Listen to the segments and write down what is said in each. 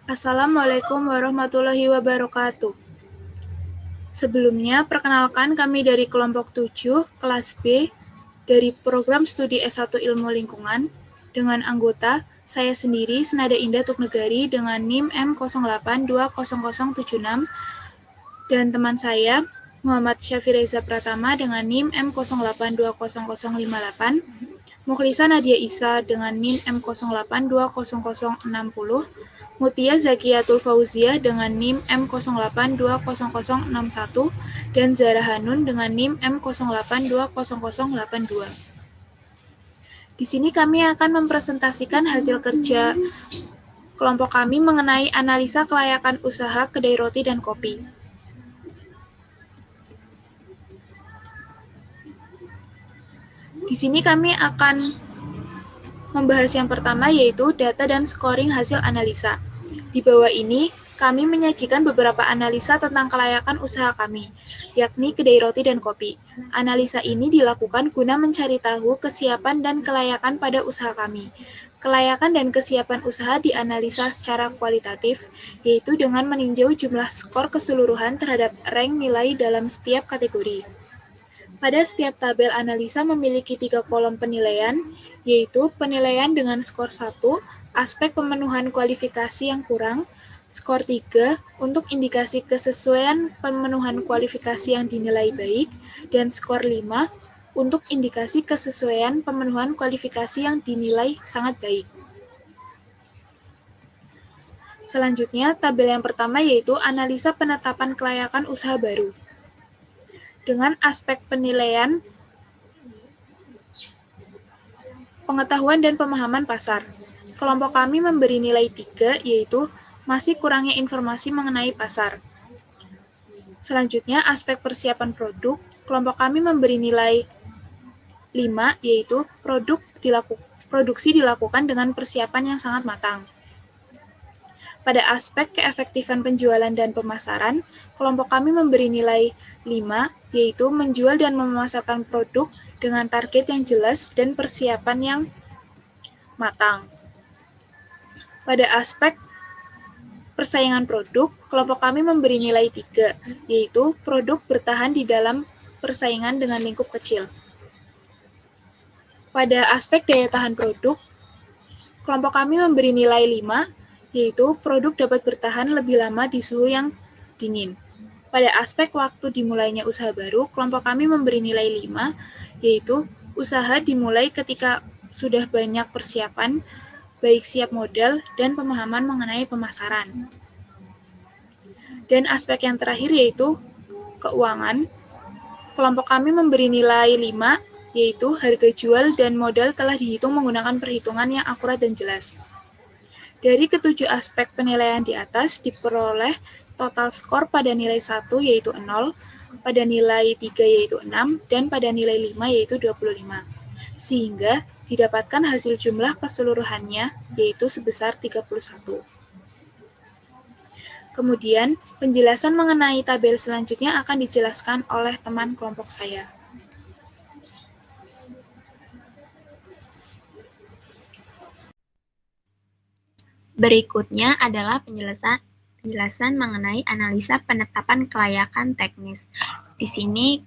Assalamualaikum warahmatullahi wabarakatuh. Sebelumnya, perkenalkan kami dari kelompok 7, kelas B, dari program studi S1 Ilmu Lingkungan, dengan anggota saya sendiri, Senada Indah Tuknegari, dengan NIM M08200076, dan teman saya, Muhammad Syafi Reza Pratama, dengan NIM M08200058, Mukhlisa Nadia Isa dengan NIM M08200060, Mutia Zakiatul Fauziah dengan NIM M08200061, dan Zara Hanun dengan NIM M08200082. Di sini kami akan mempresentasikan hasil kerja kelompok kami mengenai analisa kelayakan usaha kedai roti dan kopi. Di sini kami akan membahas yang pertama, yaitu data dan scoring hasil analisa. Di bawah ini, kami menyajikan beberapa analisa tentang kelayakan usaha kami, yakni kedai roti dan kopi. Analisa ini dilakukan guna mencari tahu kesiapan dan kelayakan pada usaha kami. Kelayakan dan kesiapan usaha dianalisa secara kualitatif, yaitu dengan meninjau jumlah skor keseluruhan terhadap rank nilai dalam setiap kategori. Pada setiap tabel analisa memiliki 3 kolom penilaian, yaitu penilaian dengan skor 1, aspek pemenuhan kualifikasi yang kurang, skor 3 untuk indikasi kesesuaian pemenuhan kualifikasi yang dinilai baik, dan skor 5 untuk indikasi kesesuaian pemenuhan kualifikasi yang dinilai sangat baik. Selanjutnya, tabel yang pertama yaitu analisa penetapan kelayakan usaha baru. Dengan aspek penilaian, pengetahuan dan pemahaman pasar. Kelompok kami memberi nilai 3, yaitu masih kurangnya informasi mengenai pasar. Selanjutnya, aspek persiapan produk. Kelompok kami memberi nilai 5, yaitu produksi dilakukan dengan persiapan yang sangat matang. Pada aspek keefektifan penjualan dan pemasaran, kelompok kami memberi nilai 5, yaitu menjual dan memasarkan produk dengan target yang jelas dan persiapan yang matang. Pada aspek persaingan produk, kelompok kami memberi nilai 3, yaitu produk bertahan di dalam persaingan dengan lingkup kecil. Pada aspek daya tahan produk, kelompok kami memberi nilai 5, yaitu produk dapat bertahan lebih lama di suhu yang dingin. Pada aspek waktu dimulainya usaha baru, kelompok kami memberi nilai 5, yaitu usaha dimulai ketika sudah banyak persiapan, baik siap modal dan pemahaman mengenai pemasaran. Dan aspek yang terakhir yaitu keuangan. Kelompok kami memberi nilai 5, yaitu harga jual dan modal telah dihitung menggunakan perhitungan yang akurat dan jelas. Dari ketujuh aspek penilaian di atas diperoleh total skor pada nilai 1 yaitu 0, pada nilai 3 yaitu 6, dan pada nilai 5 yaitu 25. Sehingga didapatkan hasil jumlah keseluruhannya yaitu sebesar 31. Kemudian, penjelasan mengenai tabel selanjutnya akan dijelaskan oleh teman kelompok saya. Berikutnya adalah penjelasan mengenai analisa penetapan kelayakan teknis. Di sini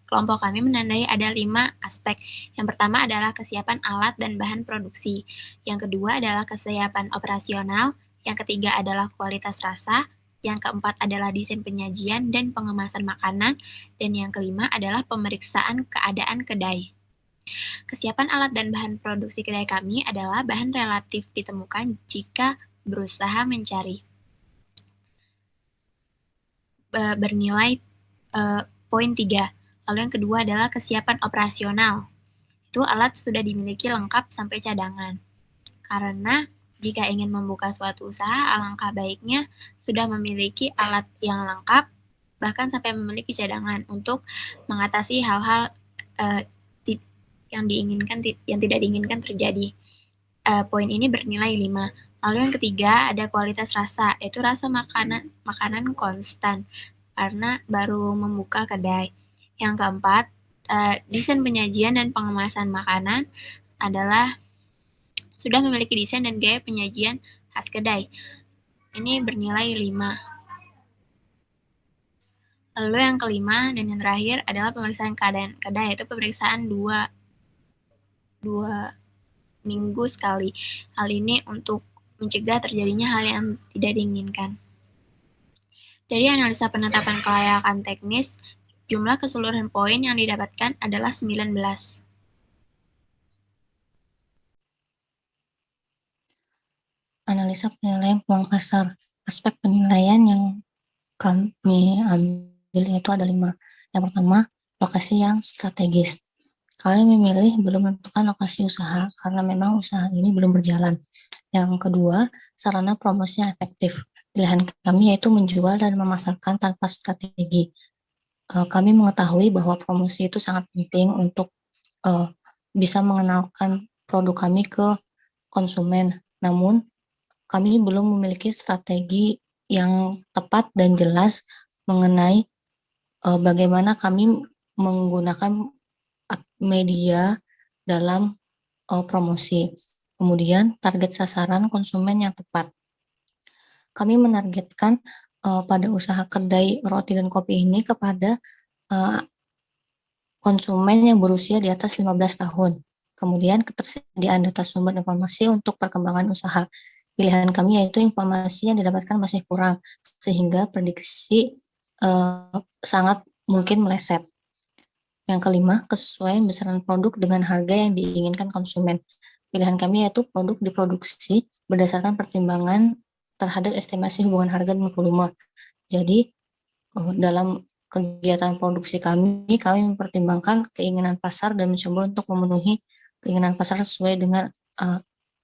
kelompok kami menandai ada 5 aspek. Yang pertama adalah kesiapan alat dan bahan produksi. Yang kedua adalah kesiapan operasional. Yang ketiga adalah kualitas rasa. Yang keempat adalah desain penyajian dan pengemasan makanan. Dan yang kelima adalah pemeriksaan keadaan kedai. Kesiapan alat dan bahan produksi kedai kami adalah bahan relatif ditemukan jika berusaha mencari. Bernilai poin 3. Lalu yang kedua adalah kesiapan operasional. Itu alat sudah dimiliki lengkap sampai cadangan. Karena jika ingin membuka suatu usaha, alangkah baiknya sudah memiliki alat yang lengkap, bahkan sampai memiliki cadangan untuk mengatasi hal-hal yang tidak diinginkan terjadi. Poin ini bernilai 5. Lalu yang ketiga ada kualitas rasa, yaitu rasa makanan konstan karena baru membuka kedai. Yang keempat, desain penyajian dan pengemasan makanan adalah sudah memiliki desain dan gaya penyajian khas kedai. Ini bernilai 5. Lalu yang kelima dan yang terakhir adalah pemeriksaan keadaan kedai, yaitu pemeriksaan 2 minggu sekali. Hal ini untuk mencegah terjadinya hal yang tidak diinginkan. Dari analisa penetapan kelayakan teknis, jumlah keseluruhan poin yang didapatkan adalah 19. Analisa penilaian peluang pasar. Aspek penilaian yang kami ambil itu ada 5. Yang pertama, lokasi yang strategis. Kami memilih belum menentukan lokasi usaha karena memang usaha ini belum berjalan. Yang kedua, sarana promosi yang efektif. Pilihan kami yaitu menjual dan memasarkan tanpa strategi. Kami mengetahui bahwa promosi itu sangat penting untuk bisa mengenalkan produk kami ke konsumen. Namun, kami belum memiliki strategi yang tepat dan jelas mengenai bagaimana kami menggunakan media dalam promosi. Kemudian, target sasaran konsumen yang tepat. Kami menargetkan pada usaha kedai roti dan kopi ini kepada konsumen yang berusia di atas 15 tahun. Kemudian, ketersediaan data sumber informasi untuk perkembangan usaha. Pilihan kami yaitu informasi yang didapatkan masih kurang, sehingga prediksi sangat mungkin meleset. Yang kelima, kesesuaian besaran produk dengan harga yang diinginkan konsumen. Pilihan kami yaitu produk diproduksi berdasarkan pertimbangan terhadap estimasi hubungan harga dan volume. Jadi, dalam kegiatan produksi kami mempertimbangkan keinginan pasar dan mencoba untuk memenuhi keinginan pasar sesuai dengan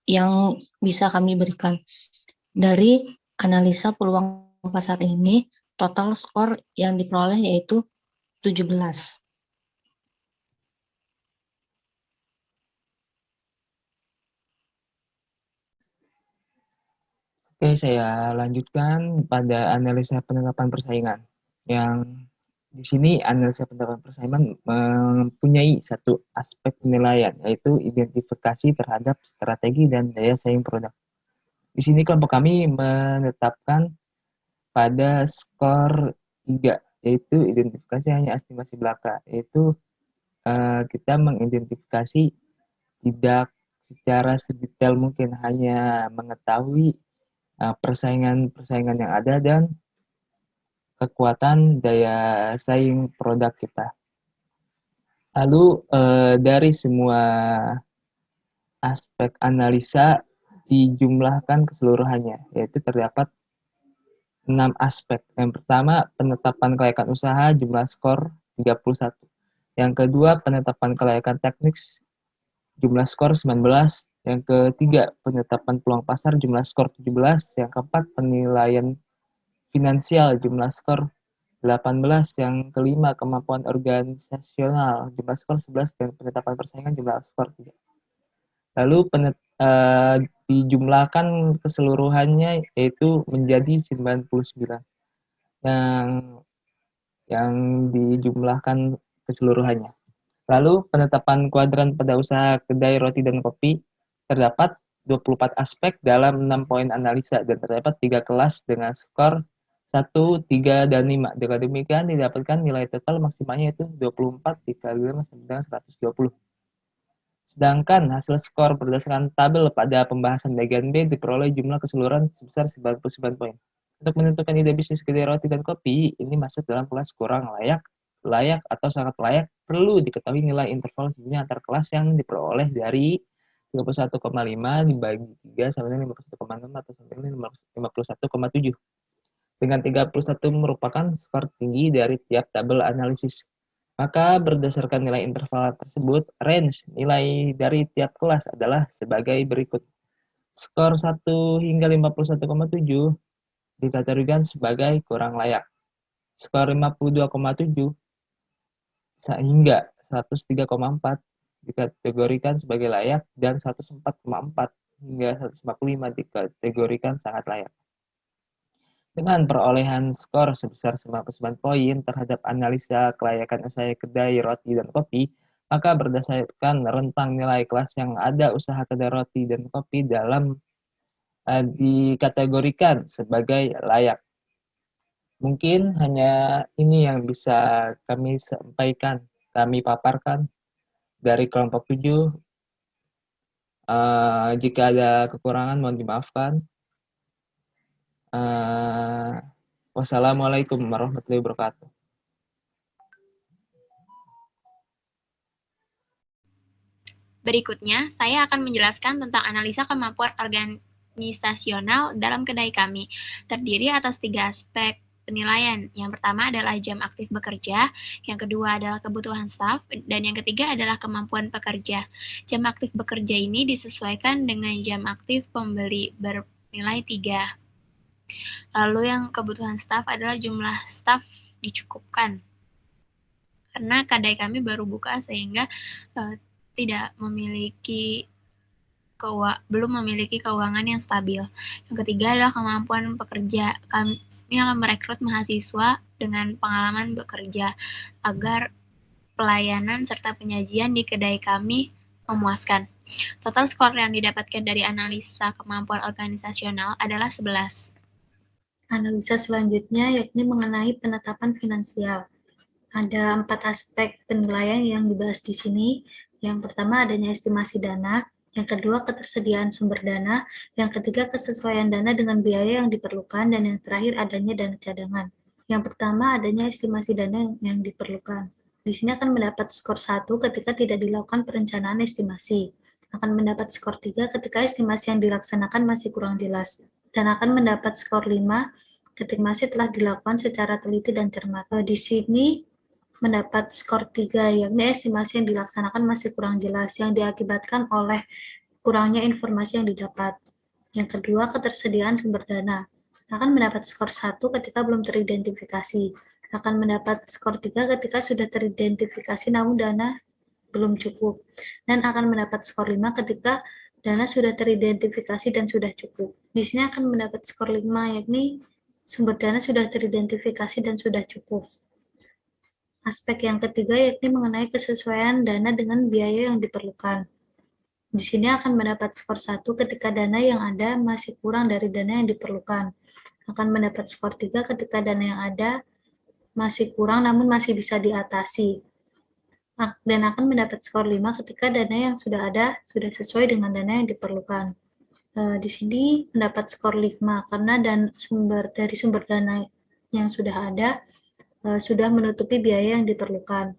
yang bisa kami berikan. Dari analisa peluang pasar ini, total skor yang diperoleh yaitu 17. Oke, saya lanjutkan pada analisa penerapan persaingan. Yang di sini analisa penerapan persaingan mempunyai satu aspek penilaian, yaitu identifikasi terhadap strategi dan daya saing produk. Di sini kelompok kami menetapkan pada skor 3, yaitu identifikasi hanya estimasi belaka, yaitu kita mengidentifikasi tidak secara sedetail mungkin, hanya mengetahui persaingan yang ada dan kekuatan daya saing produk kita. Lalu dari semua aspek analisa dijumlahkan keseluruhannya, yaitu terdapat 6 aspek. Yang pertama, penetapan kelayakan usaha jumlah skor 31. Yang kedua, penetapan kelayakan teknis jumlah skor 19. Yang ketiga, penetapan peluang pasar jumlah skor 17. Yang keempat, penilaian finansial jumlah skor 18. Yang kelima, kemampuan organisasional jumlah skor 11. Dan penetapan persaingan jumlah skor 3. Lalu dijumlahkan keseluruhannya yaitu menjadi 99. Yang dijumlahkan keseluruhannya. Lalu penetapan kuadran pada usaha kedai roti dan kopi terdapat 24 aspek dalam 6 poin analisa dan terdapat 3 kelas dengan skor 1, 3, dan 5. Dengan demikian didapatkan nilai total maksimalnya itu 24 dikali 5 sama dengan 120. Sedangkan hasil skor berdasarkan tabel pada pembahasan bagian B diperoleh jumlah keseluruhan sebesar 99 poin. Untuk menentukan ide bisnis kedai roti dan kopi, ini masuk dalam kelas kurang layak, layak atau sangat layak. Perlu diketahui nilai interval sebelumnya antar kelas yang diperoleh dari 31,5 dibagi 3 sama dengan 51,6 atau sama dengan 51,7. Dengan 31 merupakan skor tinggi dari tiap tabel analisis. Maka berdasarkan nilai interval tersebut, range nilai dari tiap kelas adalah sebagai berikut. Skor 1 hingga 51,7 dikategorikan sebagai kurang layak. Skor 52,7 hingga 103,4 dikategorikan sebagai layak dan 104,4 hingga 145 dikategorikan sangat layak. Dengan perolehan skor sebesar 99 poin terhadap analisa kelayakan usaha kedai roti dan kopi, maka berdasarkan rentang nilai kelas yang ada usaha kedai roti dan kopi dalam dikategorikan sebagai layak. Mungkin hanya ini yang bisa kami sampaikan, kami paparkan dari kelompok 7. Jika ada kekurangan mohon dimaafkan. Wassalamualaikum warahmatullahi wabarakatuh. Berikutnya, saya akan menjelaskan tentang analisa kemampuan organisasional dalam kedai kami. Terdiri atas 3 aspek penilaian. Yang pertama adalah jam aktif bekerja, yang kedua adalah kebutuhan staf, dan yang ketiga adalah kemampuan pekerja. Jam aktif bekerja ini disesuaikan dengan jam aktif pembeli bernilai 3. Lalu yang kebutuhan staf adalah jumlah staf dicukupkan. Karena kedai kami baru buka sehingga belum memiliki keuangan yang stabil. Yang ketiga adalah kemampuan pekerja. Kami akan merekrut mahasiswa dengan pengalaman bekerja agar pelayanan serta penyajian di kedai kami memuaskan. Total skor yang didapatkan dari analisa kemampuan organisasional adalah 11. Analisa selanjutnya yakni mengenai penetapan finansial. Ada 4 aspek penilaian yang dibahas di sini. Yang pertama adanya estimasi dana, yang kedua ketersediaan sumber dana, yang ketiga kesesuaian dana dengan biaya yang diperlukan, dan yang terakhir adanya dana cadangan. Yang pertama adanya estimasi dana yang diperlukan. Di sini akan mendapat skor 1 ketika tidak dilakukan perencanaan estimasi. Akan mendapat skor 3 ketika estimasi yang dilaksanakan masih kurang jelas. Dan akan mendapat skor 5 ketika masih telah dilakukan secara teliti dan cermat. Di sini mendapat skor 3, yakni estimasi yang dilaksanakan masih kurang jelas, yang diakibatkan oleh kurangnya informasi yang didapat. Yang kedua, ketersediaan sumber dana. Akan mendapat skor 1 ketika belum teridentifikasi. Akan mendapat skor 3 ketika sudah teridentifikasi namun dana belum cukup. Dan akan mendapat skor 5 ketika dana sudah teridentifikasi dan sudah cukup. Di sini akan mendapat skor 5, yakni sumber dana sudah teridentifikasi dan sudah cukup. Aspek yang ketiga yakni mengenai kesesuaian dana dengan biaya yang diperlukan. Di sini akan mendapat skor 1 ketika dana yang ada masih kurang dari dana yang diperlukan. Akan mendapat skor 3 ketika dana yang ada masih kurang namun masih bisa diatasi. Dan akan mendapat skor 5 ketika dana yang sudah ada sudah sesuai dengan dana yang diperlukan. Di sini mendapat skor 5 karena dari sumber dana yang sudah ada sudah menutupi biaya yang diperlukan.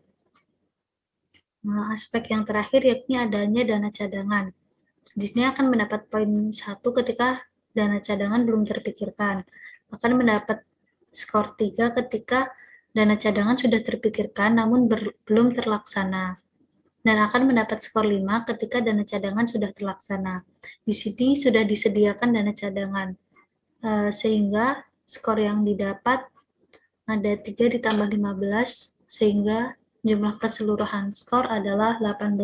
Aspek yang terakhir yakni adanya dana cadangan. Di sini akan mendapat poin 1 ketika dana cadangan belum terpikirkan. Akan mendapat skor 3 ketika dana cadangan sudah terpikirkan namun belum terlaksana. Dan akan mendapat skor 5 ketika dana cadangan sudah terlaksana. Di sini sudah disediakan dana cadangan. Sehingga skor yang didapat ada 3 ditambah 15, sehingga jumlah keseluruhan skor adalah 18.